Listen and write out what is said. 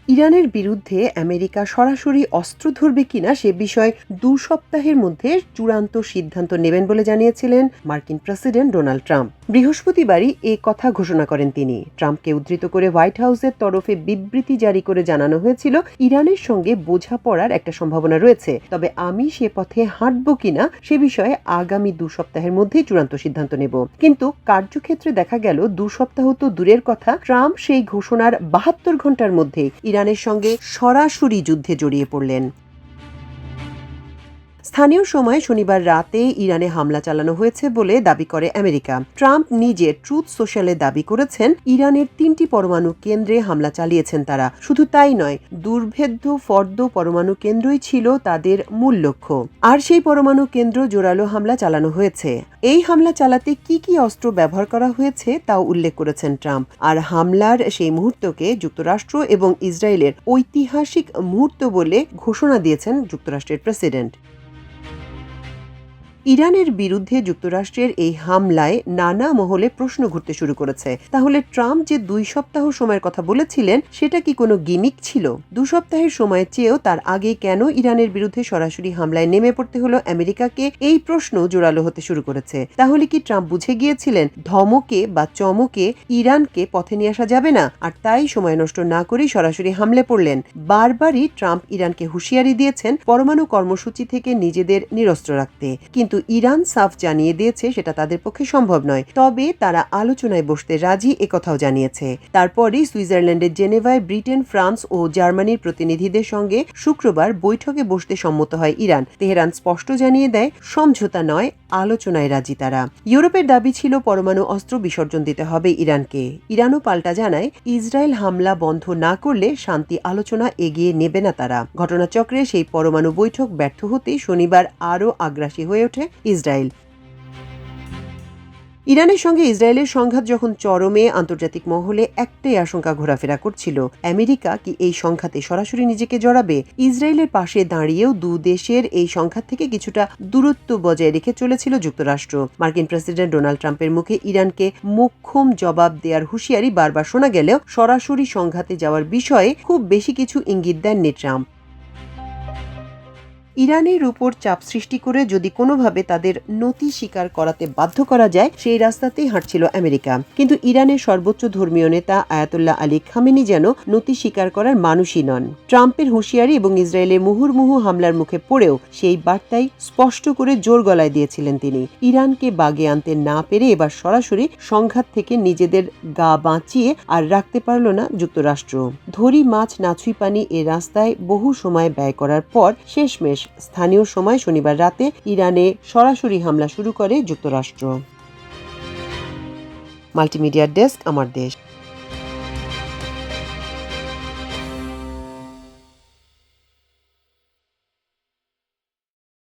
ইরানের বিরুদ্ধে আমেরিকা সরাসরি অস্ত্র ধরবে কিনা সে বিষয়ে ২ সপ্তাহের মধ্যে চূড়ান্ত সিদ্ধান্ত নেবেন বলে জানিয়েছিলেন মার্কিন প্রেসিডেন্ট ডোনাল্ড ট্রাম্প। বৃহস্পতিবারই এ কথা ঘোষণা করেন তিনি। ট্রাম্পকে উদ্ধৃত করে হোয়াইট হাউসের তরফে বিবৃতি জারি করে জানানো হয়েছিল, ইরানের সঙ্গে বোঝাপড়ার একটা সম্ভাবনা রয়েছে, তবে আমি সে পথে হাঁটব কিনা সে বিষয়ে আগামী ২ সপ্তাহের মধ্যেই চূড়ান্ত সিদ্ধান্ত নেব। কিন্তু কার্যক্ষেত্রে দেখা গেল ২ সপ্তাহ তো দূরের কথা, ট্রাম্প সেই ঘোষণার ৭২ ঘন্টার মধ্যে ইরানের সঙ্গে সরাসরি যুদ্ধে জড়িয়ে পড়লেন। স্থানীয় সময় শনিবার রাতে ইরানে হামলা চালানো হয়েছে বলে দাবি করে আমেরিকা। ট্রাম্প নিজে ট্রুথ সোশ্যালে দাবি করেছেন, ইরানের ৩টি পরমাণু কেন্দ্রে হামলা চালিয়েছেন তারা। শুধু তাই নয়, দুর্ভেদ্য ফর্দ পরমাণু কেন্দ্রই ছিল তাদের মূল লক্ষ্য। আর সেই পরমাণু কেন্দ্র জোরালো হামলা চালানো হয়েছে। এই হামলা চালাতে কি কি অস্ত্র ব্যবহার করা হয়েছে তাও উল্লেখ করেছেন ট্রাম্প। আর হামলার সেই মুহূর্তকে যুক্তরাষ্ট্র এবং ইসরায়েলের ঐতিহাসিক মুহূর্ত বলে ঘোষণা দিয়েছেন যুক্তরাষ্ট্রের প্রেসিডেন্ট। ইরানের বিরুদ্ধে যুক্তরাষ্ট্রের এই হামলায় নানা মহলে প্রশ্ন ঘুরতে শুরু করেছে। তাহলে ট্রাম্প যে ২ সপ্তাহ সময়ের কথা বলেছিলেন, সেটা কি কোনো গিমিক ছিল? ২ সপ্তাহের সময়ের চেয়েও তার আগে কেন ইরানের বিরুদ্ধে সরাসরি হামলায় নেমে পড়তে হলো আমেরিকাকে? এই প্রশ্ন জোরালো হতে শুরু করেছে। তাহলে কি ট্রাম্প বুঝে গিয়েছিলেন ধমকে বা চমকে ইরানকে পথে নিয়ে আসা যাবে না, আর তাই সময় নষ্ট না করেই সরাসরি হামলে পড়লেন? বারবারই ট্রাম্প ইরানকে হুঁশিয়ারি দিয়েছেন পরমাণু কর্মসূচি থেকে নিজেদের নিরস্ত্র রাখতে, কিন্তু ইরান সাফ জানিয়ে দিয়েছে সেটা তাদের পক্ষে সম্ভব নয়। তবে তারা আলোচনায় বসতে রাজি, একথাও জানিয়েছে। তারপরই সুইজারল্যান্ডের জেনেভায় ব্রিটেন, ফ্রান্স ও জার্মানির প্রতিনিধিদের সঙ্গে শুক্রবার বৈঠকে বসতে সম্মত হয় ইরান। তেহরান স্পষ্ট জানিয়ে দেয়, সমঝোতা নয়, আলোচনায় রাজি তারা। ইউরোপের দাবি ছিল পরমাণু অস্ত্র বিসর্জন দিতে হবে ইরানকে। ইরানও পাল্টা জানায়, ইসরায়েল হামলা বন্ধ না করলে শান্তি আলোচনা এগিয়ে নেবে না তারা। ঘটনাচক্রে সেই পরমাণু বৈঠক ব্যর্থ হতেই শনিবার আরও আগ্রাসী হয়ে ওঠে ইসরায়েল। ইরানের সঙ্গে ইসরায়েলের সংঘাত যখন চরমে, আন্তর্জাতিক মহলে একটাই আশঙ্কা ঘোরাফেরা করছিল, আমেরিকা কি এই সংঘাতে সরাসরি নিজেকে জড়াবে? ইসরায়েলের পাশে দাঁড়িয়েও দু দেশের এই সংঘাত থেকে কিছুটা দূরত্ব বজায় রেখে চলেছিল যুক্তরাষ্ট্র। মার্কিন প্রেসিডেন্ট ডোনাল্ড ট্রাম্পের মুখে ইরানকে মোক্ষম জবাব দেওয়ার হুঁশিয়ারি বারবার শোনা গেলেও সরাসরি সংঘাতে যাওয়ার বিষয়ে খুব বেশি কিছু ইঙ্গিত দেননি ট্রাম্প। ইরানের উপর চাপ সৃষ্টি করে যদি কোনোভাবে তাদের নতি স্বীকার করাতে বাধ্য করা যায়, সেই রাস্তাতেই হাঁটছিল আমেরিকা। কিন্তু ইরানের সর্বোচ্চ ধর্মীয় নেতা আয়াতুল্লাহ আলী খামেনি যেন নতি স্বীকার করার মানুষই নন। ট্রাম্পের হুঁশিয়ারি এবং ইসরায়েলের মুহুর্মুহু হামলার মুখে পড়েও সেই বার্তাই স্পষ্ট করে জোর গলায় দিয়েছিলেন তিনি। ইরানকে বাগে আনতে না পেরে এবার সরাসরি সংঘাত থেকে নিজেদের গা বাঁচিয়ে আর রাখতে পারল না যুক্তরাষ্ট্র। ধরি মাছ নাছুই পানি এ রাস্তায় বহু সময় ব্যয় করার পর শেষমেশ স্থানীয় সময় শনিবার রাতে ইরানে সরাসরি হামলা শুরু করে যুক্তরাষ্ট্র। মাল্টিমিডিয়া ডেস্ক, আমার দেশ।